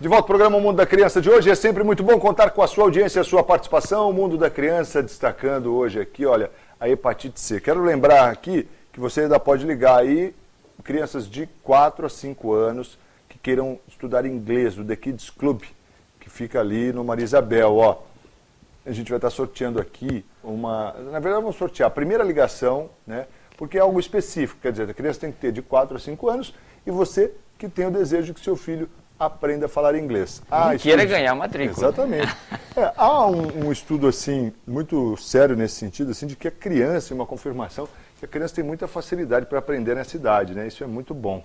De volta ao programa Mundo da Criança de hoje. É sempre muito bom contar com a sua audiência e a sua participação. O Mundo da Criança destacando hoje aqui, olha, a hepatite C. Quero lembrar aqui que você ainda pode ligar aí crianças de 4 a 5 anos que queiram estudar inglês, o The Kids Club, que fica ali no Maria Isabel, ó. A gente vai estar sorteando aqui uma... Na verdade, vamos sortear a primeira ligação, né? Porque é algo específico, quer dizer, a criança tem que ter de 4 a 5 anos e você que tem o desejo que seu filho aprenda a falar inglês. Queira ganhar matrícula. Exatamente. Há um estudo assim muito sério nesse sentido, assim, de que a criança, uma confirmação, que a criança tem muita facilidade para aprender nessa idade, né? Isso é muito bom.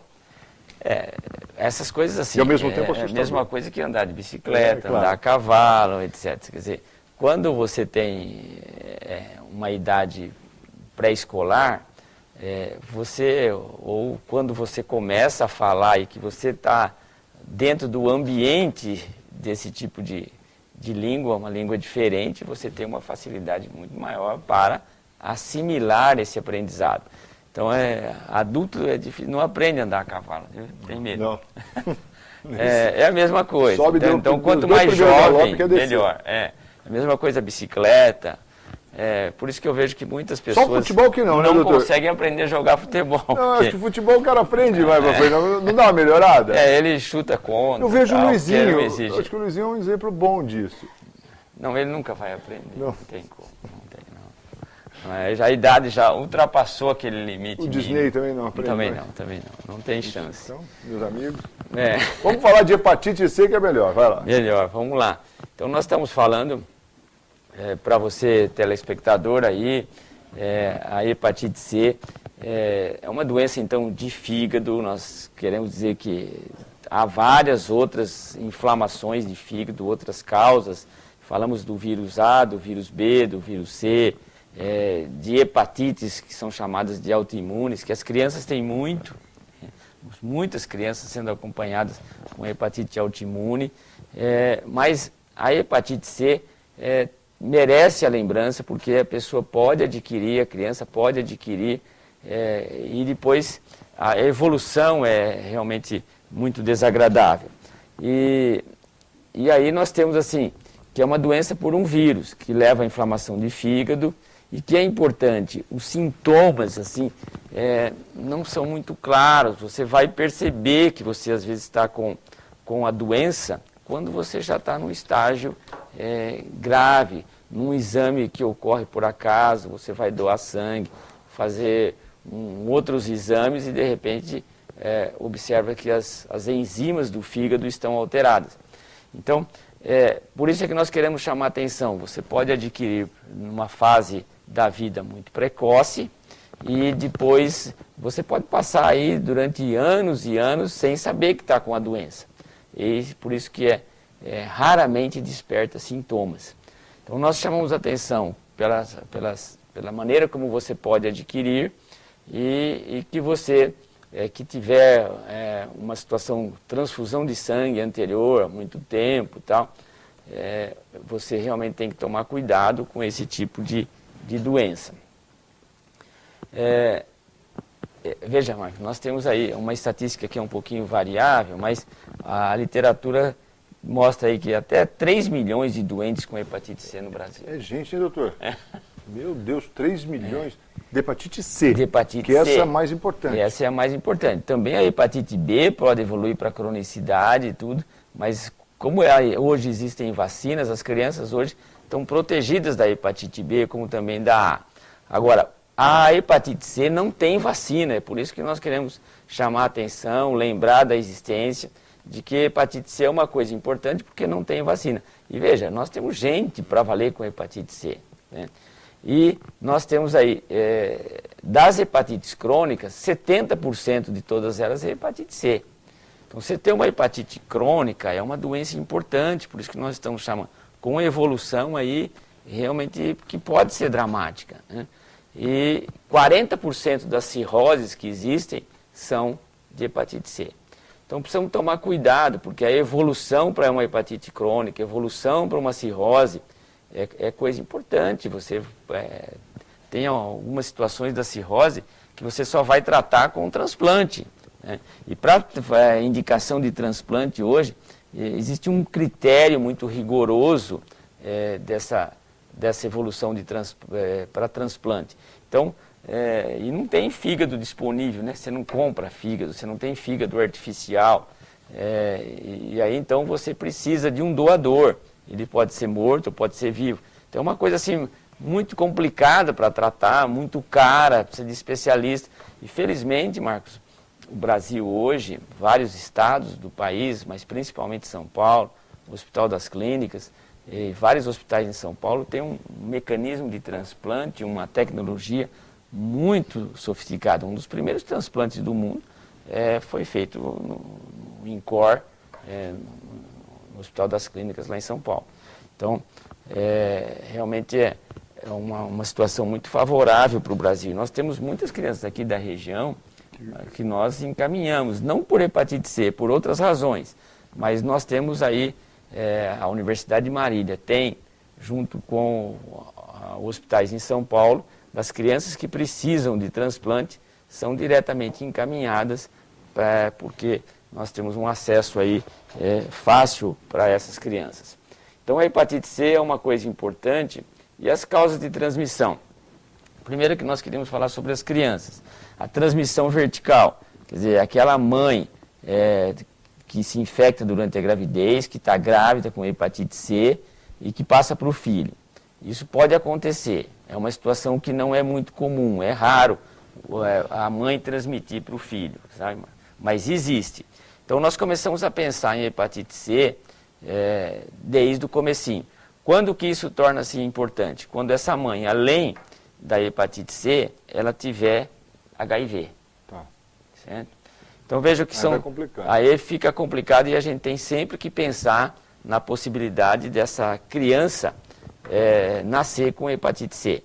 Essas coisas assim, E ao mesmo tempo é a mesma coisa que andar de bicicleta, claro. andar a cavalo, etc. Quer dizer, quando você tem uma idade pré-escolar, ou quando você começa a falar e que você está dentro do ambiente desse tipo de língua, uma língua diferente, você tem uma facilidade muito maior para assimilar esse aprendizado. Então, adulto é difícil, não aprende a andar a cavalo, tem medo. Não. É a mesma coisa. Sobe, então, quanto mais jovem, melhor. É a mesma coisa a bicicleta. Por isso que eu vejo que muitas pessoas Só futebol que não, né, doutor? conseguem aprender a jogar futebol. Não, acho que futebol o cara aprende, vai pra frente, não dá uma melhorada? Ele chuta contra. Eu vejo o Luizinho, eu acho que o Luizinho é um exemplo bom disso. Não, ele nunca vai aprender, não tem como, não. A idade já ultrapassou aquele limite. O Disney também não aprende? Também não tem chance. Então, meus amigos, vamos falar de hepatite C que é melhor, vai lá. Melhor, vamos lá. Então nós estamos falando, para você telespectador aí, a hepatite C é uma doença então de fígado. Nós queremos dizer que há várias outras inflamações de fígado, outras causas. Falamos do vírus A, do vírus B, do vírus C, de hepatites que são chamadas de autoimunes, que as crianças têm muitas crianças sendo acompanhadas com hepatite autoimune, mas a hepatite C merece a lembrança, porque a pessoa pode adquirir, a criança pode adquirir, e depois a evolução é realmente muito desagradável. E aí nós temos assim, que é uma doença por um vírus, que leva à inflamação de fígado, e que é importante, os sintomas assim, não são muito claros. Você vai perceber que você às vezes está com a doença quando você já está num estágio grave, num exame que ocorre por acaso, você vai doar sangue, fazer outros exames e de repente observa que as enzimas do fígado estão alteradas. Então, por isso é que nós queremos chamar a atenção. Você pode adquirir numa fase da vida muito precoce e depois você pode passar aí durante anos e anos sem saber que está com a doença. E por isso que raramente desperta sintomas. Então nós chamamos a atenção pela maneira como você pode adquirir e que você que tiver uma situação transfusão de sangue anterior há muito tempo, tal, você realmente tem que tomar cuidado com esse tipo de doença. Veja, Marcos, nós temos aí uma estatística que é um pouquinho variável, mas a literatura mostra aí que até 3 milhões de doentes com hepatite C no Brasil. Gente, hein, doutor? Meu Deus, 3 milhões de hepatite C. De hepatite que C. Essa é a mais importante. Essa é a mais importante. Também a hepatite B pode evoluir para cronicidade e tudo, mas como hoje existem vacinas, as crianças hoje estão protegidas da hepatite B, como também da A. Agora, a hepatite C não tem vacina, é por isso que nós queremos chamar a atenção, lembrar da existência de que hepatite C é uma coisa importante porque não tem vacina. E veja, nós temos gente para valer com hepatite C, né? E nós temos aí, das hepatites crônicas, 70% de todas elas é hepatite C. Então, você ter uma hepatite crônica é uma doença importante, por isso que nós estamos chamando, com evolução aí, realmente, que pode ser dramática, né? E 40% das cirroses que existem são de hepatite C. Então, precisamos tomar cuidado, porque a evolução para uma hepatite crônica, a evolução para uma cirrose, é coisa importante. Você tem algumas situações da cirrose que você só vai tratar com transplante, né? E para indicação de transplante hoje, existe um critério muito rigoroso dessa evolução para transplante. Então, e não tem fígado disponível, né? Você não compra fígado, você não tem fígado artificial. E aí, então, você precisa de um doador. Ele pode ser morto, pode ser vivo. Então, é uma coisa assim, muito complicada para tratar, muito cara, precisa de especialista. E, felizmente, Marcos, o Brasil hoje, vários estados do país, mas principalmente São Paulo, o Hospital das Clínicas, e vários hospitais em São Paulo têm um mecanismo de transplante, uma tecnologia muito sofisticada. Um dos primeiros transplantes do mundo foi feito no INCOR, no Hospital das Clínicas, lá em São Paulo. Então, realmente é uma situação muito favorável para o Brasil. Nós temos muitas crianças aqui da região que nós encaminhamos, não por hepatite C, por outras razões, mas nós temos aí a Universidade de Marília, tem, junto com hospitais em São Paulo, das crianças que precisam de transplante, são diretamente encaminhadas, porque nós temos um acesso aí fácil para essas crianças. Então a hepatite C é uma coisa importante. E as causas de transmissão? Primeiro que nós queríamos falar sobre as crianças. A transmissão vertical, quer dizer, aquela mãe que se infecta durante a gravidez, que está grávida com hepatite C e que passa para o filho. Isso pode acontecer. É uma situação que não é muito comum, é raro a mãe transmitir para o filho, sabe? Mas existe. Então nós começamos a pensar em hepatite C desde o comecinho. Quando que isso torna-se importante? Quando essa mãe, além da hepatite C, ela tiver HIV. Tá. Certo? Então veja que aí fica complicado e a gente tem sempre que pensar na possibilidade dessa criança nascer com hepatite C.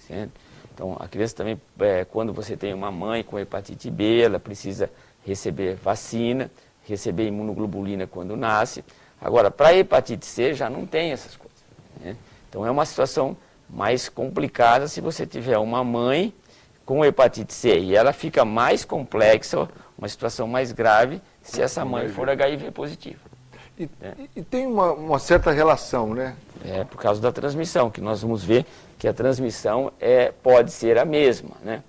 Certo? Então a criança também, quando você tem uma mãe com hepatite B, ela precisa receber vacina, receber imunoglobulina quando nasce. Agora, para a hepatite C já não tem essas coisas. Né? Então é uma situação mais complicada se você tiver uma mãe com hepatite C. E ela fica mais complexa, uma situação mais grave, se essa mãe for HIV positiva. E tem uma certa relação, né? Por causa da transmissão, que nós vamos ver que a transmissão pode ser a mesma. Né?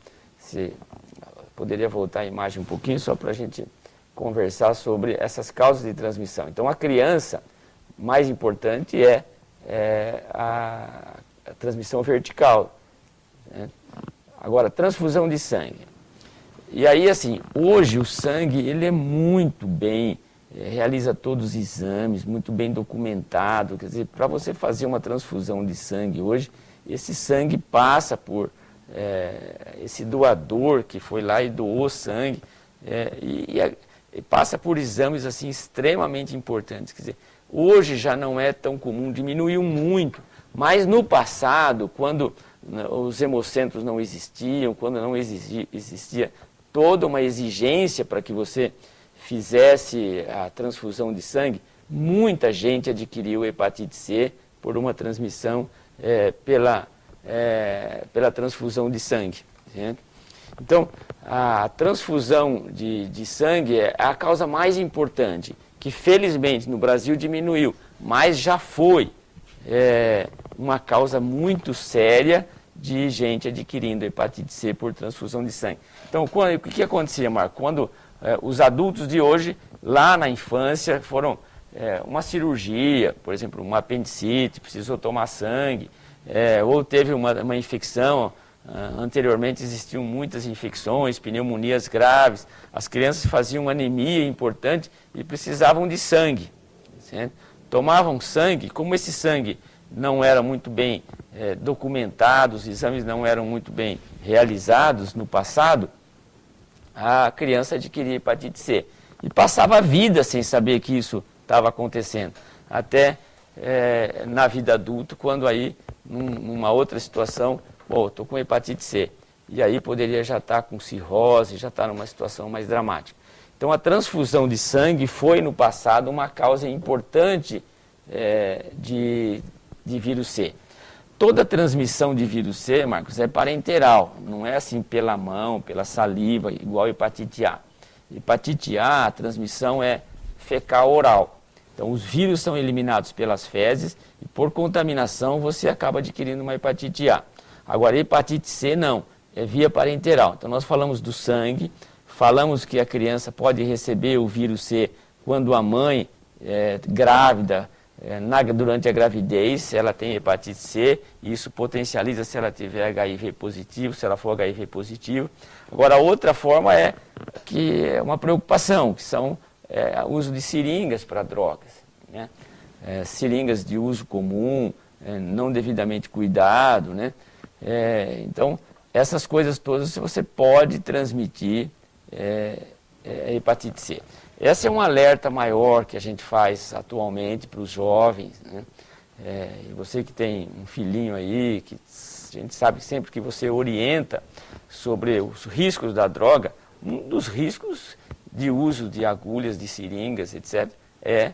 Poderia voltar a imagem um pouquinho, só para a gente conversar sobre essas causas de transmissão. Então, a criança, mais importante a transmissão vertical. Né? Agora, transfusão de sangue. E aí, assim, hoje o sangue, ele é muito bem, realiza todos os exames, muito bem documentado. Quer dizer, para você fazer uma transfusão de sangue hoje, esse sangue passa por esse doador que foi lá e doou sangue, e passa por exames assim extremamente importantes. Quer dizer, hoje já não é tão comum, diminuiu muito, mas no passado, quando os hemocentros não existiam, quando não existia toda uma exigência para que você fizesse a transfusão de sangue, muita gente adquiriu hepatite C por uma transmissão pela transfusão de sangue. Certo? Então, a transfusão de sangue é a causa mais importante, que felizmente no Brasil diminuiu, mas já foi uma causa muito séria de gente adquirindo hepatite C por transfusão de sangue. Então, o que acontecia, Marco? Quando os adultos de hoje, lá na infância, foram uma cirurgia, por exemplo, uma apendicite, precisou tomar sangue, ou teve uma infecção. Anteriormente existiam muitas infecções, pneumonias graves, as crianças faziam anemia importante e precisavam de sangue. Certo? Tomavam sangue, como esse sangue não era muito bem documentado, os exames não eram muito bem realizados no passado, a criança adquiria hepatite C. E passava a vida sem saber que isso estava acontecendo. Até na vida adulta, quando aí, numa outra situação, estou com hepatite C. E aí poderia já estar com cirrose, já estar numa situação mais dramática. Então a transfusão de sangue foi no passado uma causa importante de vírus C. Toda transmissão de vírus C, Marcos, é parenteral, não é assim pela mão, pela saliva, igual hepatite A. Hepatite A, a transmissão é fecal oral. Então, os vírus são eliminados pelas fezes e, por contaminação, você acaba adquirindo uma hepatite A. Agora, hepatite C não, é via parenteral. Então, nós falamos do sangue, falamos que a criança pode receber o vírus C quando a mãe é grávida, durante a gravidez, ela tem hepatite C, e isso potencializa se ela tiver HIV positivo, se ela for HIV positivo. Agora, a outra forma que é uma preocupação, que são o uso de seringas para drogas, né? Seringas de uso comum, não devidamente cuidado, né? Então, essas coisas todas você pode transmitir hepatite C. Esse é um alerta maior que a gente faz atualmente para os jovens, né? E você que tem um filhinho aí, que a gente sabe sempre que você orienta sobre os riscos da droga, um dos riscos de uso de agulhas, de seringas, etc., é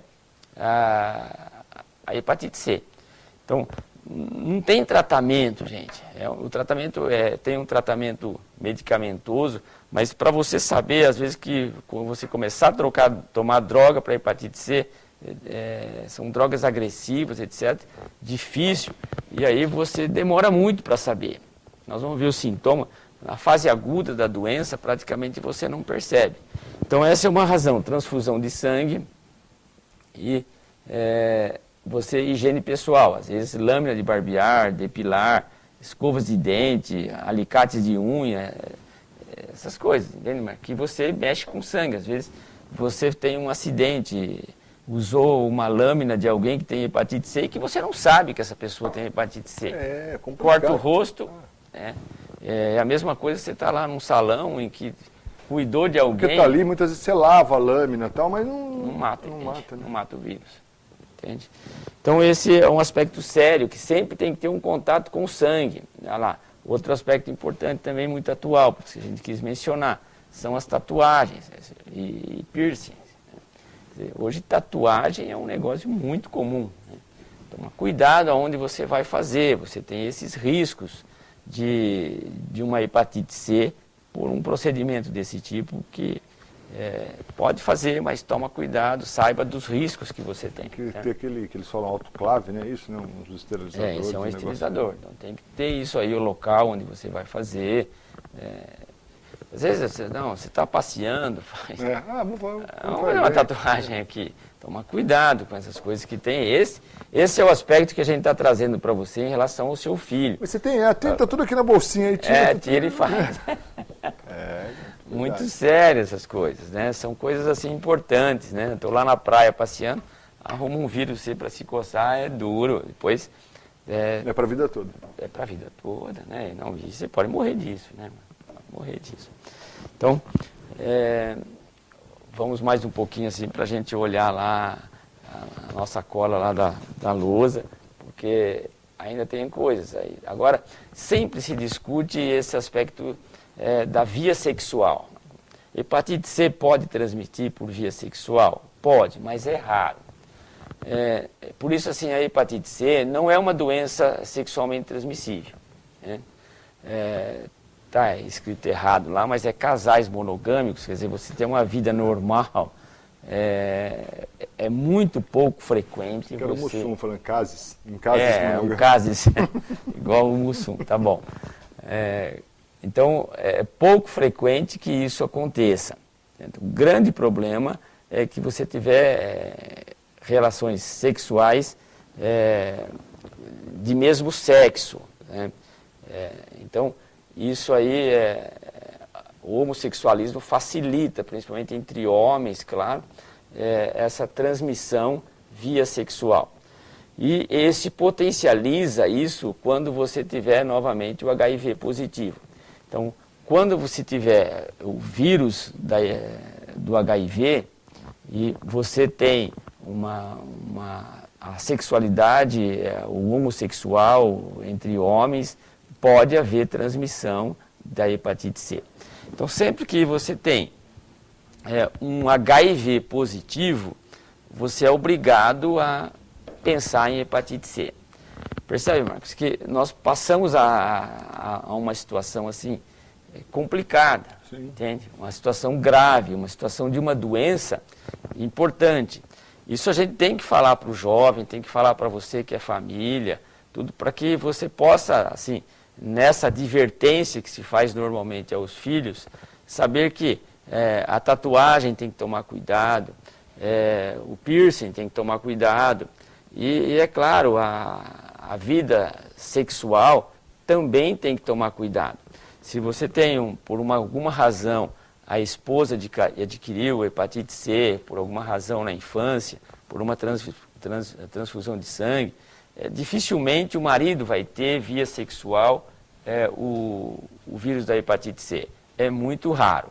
a hepatite C. Então, não tem tratamento, gente. O tratamento tem um tratamento medicamentoso, mas para você saber, às vezes, que quando você começar a tomar droga para hepatite C, são drogas agressivas, etc., difícil, e aí você demora muito para saber. Nós vamos ver o sintoma. Na fase aguda da doença, praticamente você não percebe. Então, essa é uma razão. Transfusão de sangue e higiene pessoal. Às vezes, lâmina de barbear, depilar, escovas de dente, alicates de unha, essas coisas, entende? Que você mexe com sangue. Às vezes, você tem um acidente, usou uma lâmina de alguém que tem hepatite C e que você não sabe que essa pessoa tem hepatite C. Corta o rosto. É a mesma coisa que você está lá num salão em que cuidou de alguém. Porque está ali, muitas vezes você lava a lâmina e tal, mas não mata, né? Não mata o vírus. Entende? Então esse é um aspecto sério, que sempre tem que ter um contato com o sangue. Olha lá. Outro aspecto importante também, muito atual, porque a gente quis mencionar, são as tatuagens e piercings. Hoje tatuagem é um negócio muito comum, né? Toma cuidado aonde você vai fazer, você tem esses riscos de uma hepatite C por um procedimento desse tipo que pode fazer, mas toma cuidado, saiba dos riscos que você tem. Tem aquele que eles falam autoclave, né? Isso, né? Uns esterilizadores. Esse é um esterilizador. Então tem que ter isso aí, o local onde você vai fazer. Às vezes você está passeando, faz. Vamos fazer uma tatuagem aqui. Toma cuidado com essas coisas que tem. Esse é o aspecto que a gente está trazendo para você em relação ao seu filho. Mas você tem, tá tudo aqui na bolsinha aí, tira e faz. Muito sério essas coisas, né? São coisas assim importantes, né? Estou lá na praia passeando, arrumo um vírus C para se coçar, é duro. Depois é para a vida toda. É para a vida toda, né? Não, você pode morrer disso, né? Morrer disso. Então, vamos mais um pouquinho assim para a gente olhar lá a nossa cola lá da lousa, porque ainda tem coisas aí. Agora, sempre se discute esse aspecto da via sexual. Hepatite C pode transmitir por via sexual? Pode, mas é raro. Por isso, assim, a hepatite C não é uma doença sexualmente transmissível, né? Está escrito errado lá, mas é casais monogâmicos, quer dizer, você tem uma vida normal, é muito pouco frequente. Quero você... o Mussum falando cases, em cases monogâmicos. Cases, igual o Mussum, tá bom. Então, é pouco frequente que isso aconteça. O grande problema é que você tiver relações sexuais de mesmo sexo, né? Então, isso aí, o homossexualismo facilita, principalmente entre homens, claro, essa transmissão via sexual. E esse potencializa isso quando você tiver novamente o HIV positivo. Então, quando você tiver o vírus do HIV e você tem a sexualidade, o homossexual entre homens, pode haver transmissão da hepatite C. Então, sempre que você tem um HIV positivo, você é obrigado a pensar em hepatite C. Percebe, Marcos, que nós passamos a uma situação assim complicada, entende? Uma situação grave, uma situação de uma doença importante. Isso a gente tem que falar para o jovem, tem que falar para você que é família, tudo para que você possa, assim, nessa advertência que se faz normalmente aos filhos, saber que a tatuagem tem que tomar cuidado, o piercing tem que tomar cuidado, e é claro, a vida sexual também tem que tomar cuidado. Se você tem, por alguma razão, a esposa adquiriu hepatite C, por alguma razão na infância, por uma transfusão de sangue, dificilmente o marido vai ter via sexual o vírus da hepatite C. É muito raro.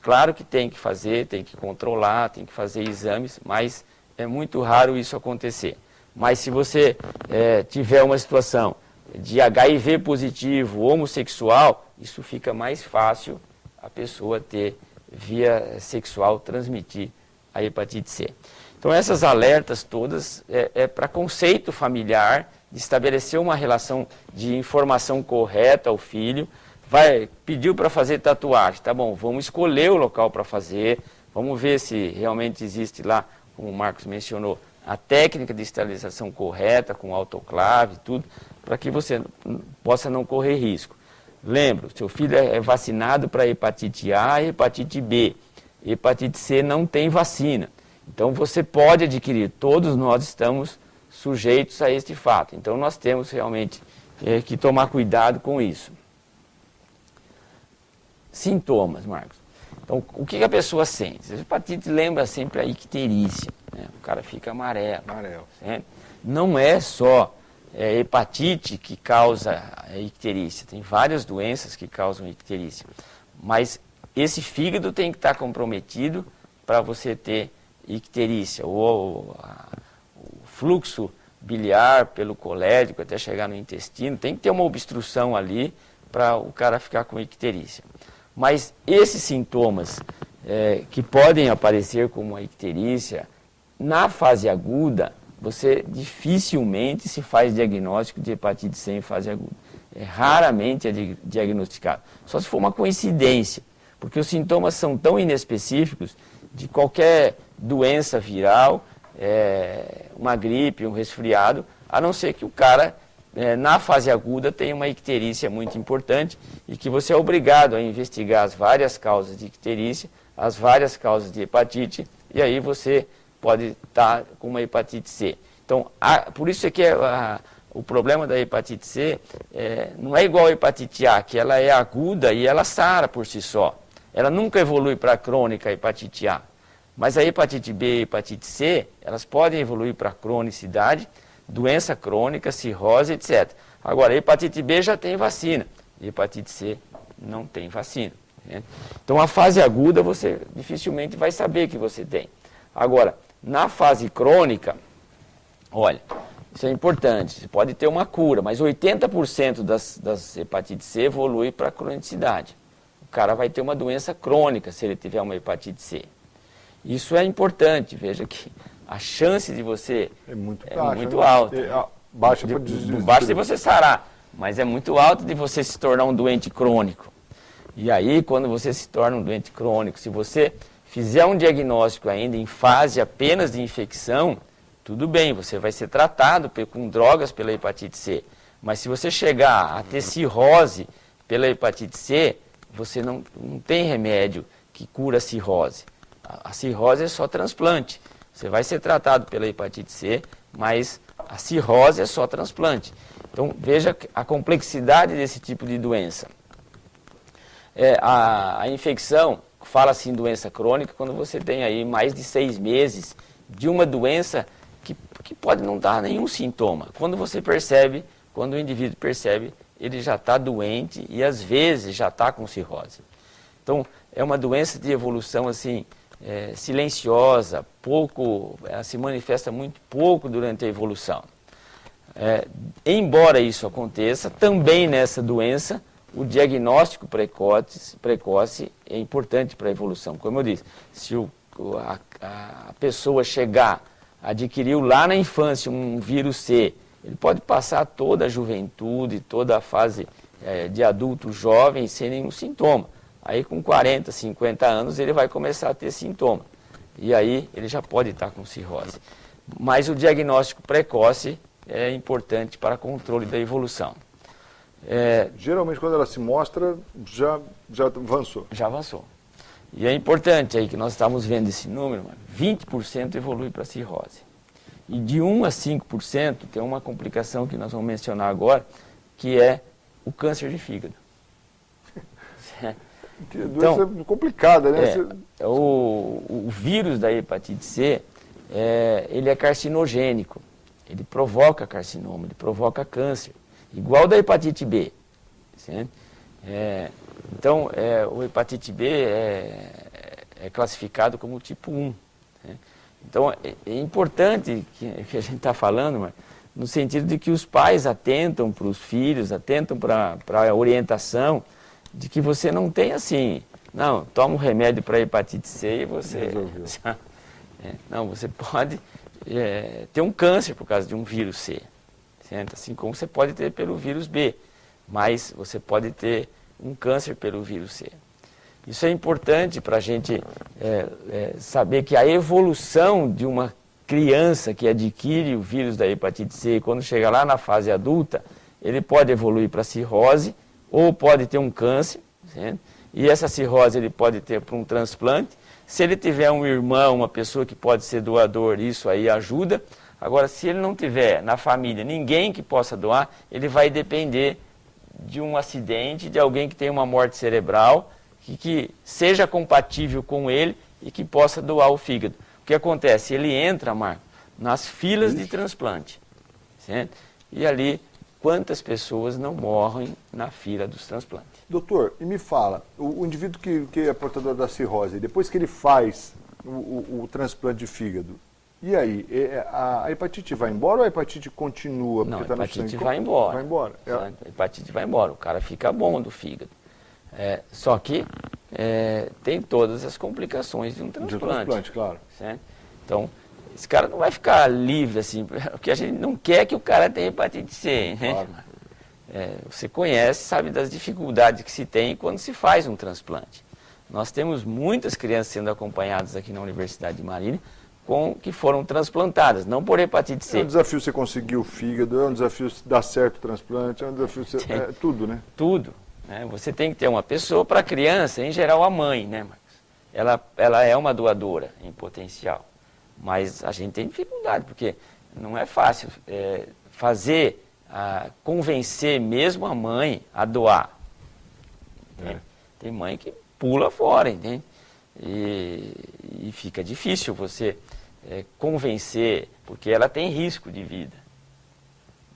Claro que tem que fazer, tem que controlar, tem que fazer exames, mas é muito raro isso acontecer. Mas se você tiver uma situação de HIV positivo, homossexual, isso fica mais fácil a pessoa ter via sexual transmitir a hepatite C. Então essas alertas todas para conceito familiar, de estabelecer uma relação de informação correta ao filho. Pediu para fazer tatuagem, tá bom, vamos escolher o local para fazer, vamos ver se realmente existe lá, como o Marcos mencionou, a técnica de esterilização correta, com autoclave, tudo, para que você possa não correr risco. Lembra, seu filho é vacinado para hepatite A e hepatite B. Hepatite C não tem vacina. Então você pode adquirir, todos nós estamos sujeitos a este fato. Então nós temos realmente que tomar cuidado com isso. Sintomas, Marcos. Então, o que a pessoa sente? A hepatite lembra sempre a icterícia, né? O cara fica amarelo. Certo? Não é só hepatite que causa a icterícia, tem várias doenças que causam icterícia, mas esse fígado tem que estar comprometido para você ter icterícia, ou o fluxo biliar pelo colédico até chegar no intestino, tem que ter uma obstrução ali para o cara ficar com icterícia. Mas esses sintomas que podem aparecer como a icterícia, na fase aguda, você dificilmente se faz diagnóstico de hepatite C em fase aguda. Raramente é diagnosticado. Só se for uma coincidência, porque os sintomas são tão inespecíficos de qualquer doença viral, uma gripe, um resfriado, a não ser que o cara, na fase aguda, tenha uma icterícia muito importante e que você é obrigado a investigar as várias causas de icterícia, as várias causas de hepatite, e aí você pode estar com uma hepatite C. Então, por isso é que o problema da hepatite C não é igual a hepatite A, que ela é aguda e ela sara por si só. Ela nunca evolui para a crônica, a hepatite A. Mas a hepatite B e a hepatite C, elas podem evoluir para a cronicidade, doença crônica, cirrose, etc. Agora, a hepatite B já tem vacina, e a hepatite C não tem vacina, né? Então, a fase aguda, você dificilmente vai saber que você tem. Agora, na fase crônica, olha, isso é importante, você pode ter uma cura, mas 80% das hepatites C evolui para a cronicidade. O cara vai ter uma doença crônica se ele tiver uma hepatite C. Isso é importante, veja que a chance de você é muito alta. Baixa de você sarar, mas é muito alta de você se tornar um doente crônico. E aí, quando você se torna um doente crônico, se você fizer um diagnóstico ainda em fase apenas de infecção, tudo bem, você vai ser tratado com drogas pela hepatite C. Mas se você chegar a ter cirrose pela hepatite C, você não tem remédio que cura a cirrose. A cirrose é só transplante. Você vai ser tratado pela hepatite C, mas a cirrose é só transplante. Então, veja a complexidade desse tipo de doença. A infecção, fala-se em doença crônica, quando você tem aí mais de 6 meses de uma doença que pode não dar nenhum sintoma. Quando o indivíduo percebe, ele já está doente e às vezes já está com cirrose. Então, é uma doença de evolução assim, silenciosa, ela se manifesta muito pouco durante a evolução. Embora isso aconteça, também nessa doença, o diagnóstico precoce é importante para a evolução. Como eu disse, se a pessoa adquiriu lá na infância um vírus C, ele pode passar toda a juventude, toda a fase de adulto jovem sem nenhum sintoma. Aí com 40, 50 anos ele vai começar a ter sintoma. e aí ele já pode estar com cirrose. Mas o diagnóstico precoce é importante para controle da evolução. Geralmente quando ela se mostra, já avançou. Já avançou. E é importante aí que nós estamos vendo esse número, 20% evolui para cirrose. E de 1 a 5% tem uma complicação que nós vamos mencionar agora, que é o câncer de fígado. Que doença complicada, né? O vírus da hepatite C, ele é carcinogênico. Ele provoca carcinoma, ele provoca câncer. Igual da hepatite B. Certo? Então, o hepatite B é classificado como tipo 1. Né? Então, é importante que a gente está falando, mas, no sentido de que os pais atentam para os filhos, atentam para a orientação, de que você não tem assim, não, toma um remédio para hepatite C e você... Não, você pode ter um câncer por causa de um vírus C, certo? Assim como você pode ter pelo vírus B, mas você pode ter um câncer pelo vírus C. Isso é importante para a gente saber que a evolução de uma criança que adquire o vírus da hepatite C, quando chega lá na fase adulta, ele pode evoluir para cirrose ou pode ter um câncer, certo? E essa cirrose ele pode ter para um transplante. Se ele tiver um irmão, uma pessoa que pode ser doador, isso aí ajuda. Agora, se ele não tiver na família ninguém que possa doar, ele vai depender de um acidente, de alguém que tenha uma morte cerebral, que seja compatível com ele e que possa doar o fígado. O que acontece? Ele entra, Marco, nas filas de transplante. Certo? E ali, quantas pessoas não morrem na fila dos transplantes? Doutor, e me fala, o indivíduo que é portador da cirrose, depois que ele faz o transplante de fígado, e aí, a hepatite vai embora ou a hepatite continua? Não, a tá hepatite vai embora. Vai embora. A hepatite vai embora, o cara fica bom do fígado. Só que tem todas as complicações de um transplante. De um transplante, claro. Certo? Então, esse cara não vai ficar livre assim, porque a gente não quer que o cara tenha hepatite C. Né? Claro. Você conhece, sabe das dificuldades que se tem quando se faz um transplante. Nós temos muitas crianças sendo acompanhadas aqui na Universidade de Marília que foram transplantadas, não por hepatite C. É um desafio você conseguir o fígado, é um desafio dar certo o transplante, é um desafio tudo, né? Tudo. Né? Você tem que ter uma pessoa, para a criança, em geral a mãe, né, Marcos? Ela é uma doadora em potencial, mas a gente tem dificuldade, porque não é fácil convencer mesmo a mãe a doar. Tem mãe que pula fora, entende? E fica difícil você convencer, porque ela tem risco de vida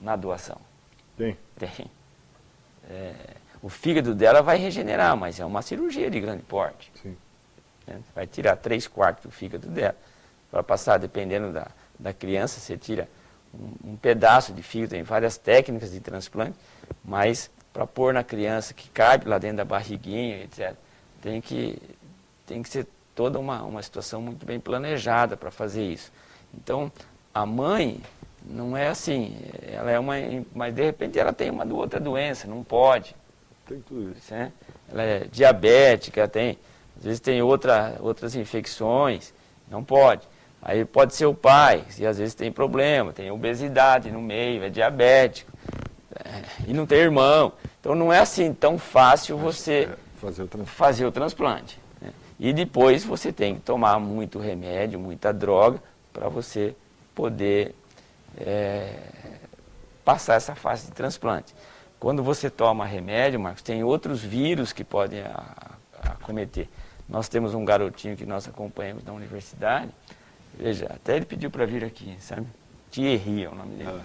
na doação. Tem. O fígado dela vai regenerar, mas é uma cirurgia de grande porte. Sim. Vai tirar 3/4 do fígado dela. Para passar, dependendo da criança, você tira um pedaço de fígado, tem várias técnicas de transplante, mas para pôr na criança que cabe lá dentro da barriguinha, etc., tem que ser toda uma situação muito bem planejada para fazer isso. Então, a mãe não é assim, ela é mas de repente ela tem uma outra doença, não pode. Tem tudo isso. Né? Ela é diabética, às vezes tem outras infecções, não pode. Aí pode ser o pai, e às vezes tem problema, tem obesidade no meio, é diabético, e não tem irmão. Então não é assim tão fácil você fazer o transplante. Né? E depois você tem que tomar muito remédio, muita droga, para você poder passar essa fase de transplante. Quando você toma remédio, Marcos, tem outros vírus que podem acometer. Nós temos um garotinho que nós acompanhamos na universidade, veja, até ele pediu para vir aqui, sabe? Thierry é o nome dele.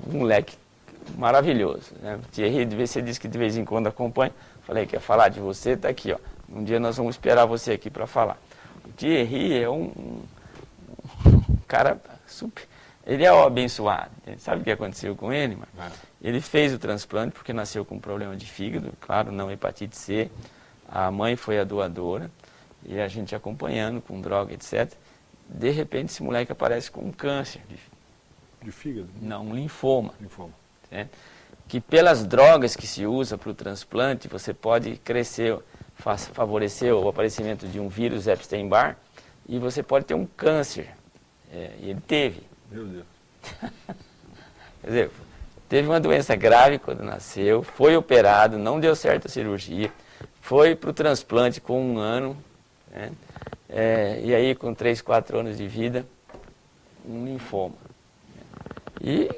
Um moleque maravilhoso. Né? Thierry, você disse que de vez em quando acompanha. Falei, quer falar de você? Está aqui, ó. Um dia nós vamos esperar você aqui para falar. O Thierry é um cara super... Ele é abençoado. Sabe o que aconteceu com ele, mano? Ele fez o transplante porque nasceu com um problema de fígado, claro, não hepatite C. A mãe foi a doadora e a gente acompanhando com droga, etc. De repente, esse moleque aparece com um câncer. De fígado? Não, um linfoma. Linfoma. Certo? Que pelas drogas que se usa para o transplante, você pode favorecer o aparecimento de um vírus Epstein-Barr e você pode ter um câncer. E ele teve. Meu Deus. Quer dizer, teve uma doença grave quando nasceu, foi operado, não deu certo a cirurgia, foi para o transplante com 1 ano, né? E aí com 3, 4 anos de vida, um linfoma. E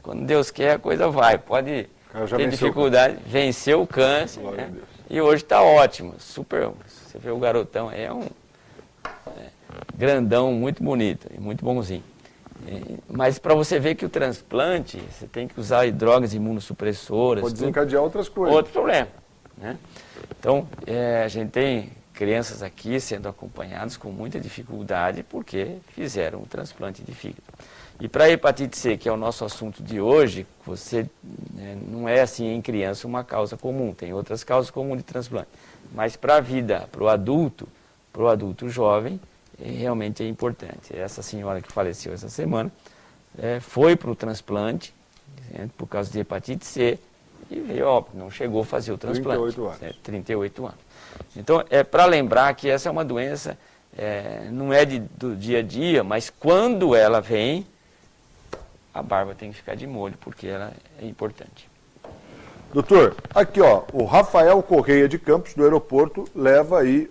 quando Deus quer, a coisa vai. Pode ter dificuldade, venceu o câncer, né? E hoje está ótimo, super. Você vê o garotão, é um grandão, muito bonito e muito bonzinho. Mas para você ver que o transplante, você tem que usar drogas imunossupressoras. Pode desencadear outras coisas. Outro problema, né? Então, a gente tem crianças aqui sendo acompanhadas com muita dificuldade porque fizeram um transplante de fígado. E para a hepatite C, que é o nosso assunto de hoje, você não é assim em criança uma causa comum, tem outras causas comuns de transplante. Mas para a vida, para o adulto jovem, realmente é importante. Essa senhora que faleceu essa semana foi para o transplante, por causa de hepatite C, e veio óbito, não chegou a fazer o transplante. 38 anos. 38 anos. Então, é para lembrar que essa é uma doença, não é do dia a dia, mas quando ela vem, a barba tem que ficar de molho, porque ela é importante. Doutor, aqui ó, o Rafael Correia de Campos, do aeroporto, leva aí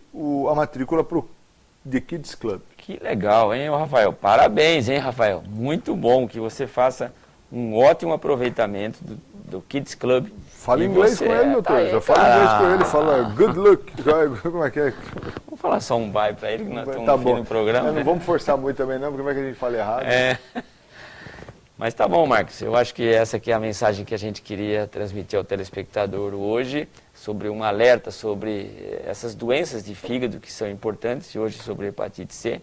a matrícula para o The Kids Club. Que legal, hein, Rafael? Parabéns, hein, Rafael? Muito bom que você faça um ótimo aproveitamento do Kids Club. Fala inglês com ele, doutor. Tá, já fala inglês com ele, fala good luck. Como é que é? Vamos falar só um bye para ele, que nós estamos tá bom no programa. Não vamos forçar muito também não, porque como é que a gente fala errado? Mas tá bom, Marcos. Eu acho que essa aqui é a mensagem que a gente queria transmitir ao telespectador hoje, sobre um alerta sobre essas doenças de fígado que são importantes, e hoje sobre hepatite C.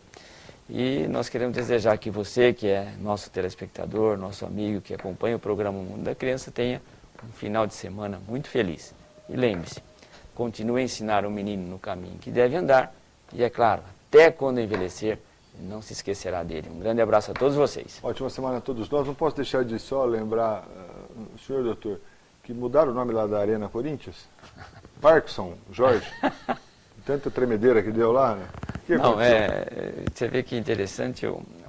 E nós queremos desejar que você, que é nosso telespectador, nosso amigo, que acompanha o programa Mundo da Criança, tenha um final de semana muito feliz. E lembre-se, continue a ensinar o menino no caminho que deve andar, e é claro, até quando envelhecer, não se esquecerá dele. Um grande abraço a todos vocês. Ótima semana a todos nós. Não posso deixar de só lembrar, senhor doutor, que mudaram o nome lá da Arena Corinthians? Parkinson, Jorge. Tanta tremedeira que deu lá, né? Não, você vê que interessante,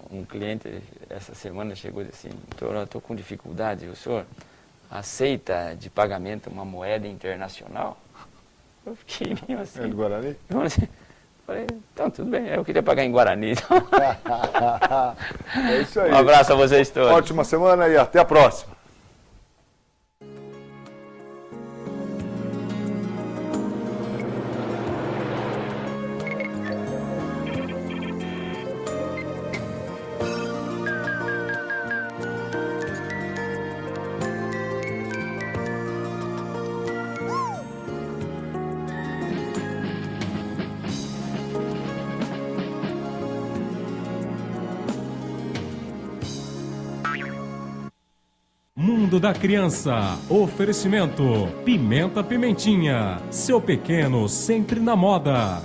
um cliente essa semana chegou e disse assim, doutor, eu estou com dificuldade, o senhor aceita de pagamento uma moeda internacional? Eu fiquei meio assim. É do Guarani? Falei, então tudo bem, eu queria pagar em Guarani. Então. É isso aí. Um abraço a vocês todos. Ótima semana e até a próxima. Mundo da Criança. Oferecimento Pimenta Pimentinha. Seu pequeno sempre na moda.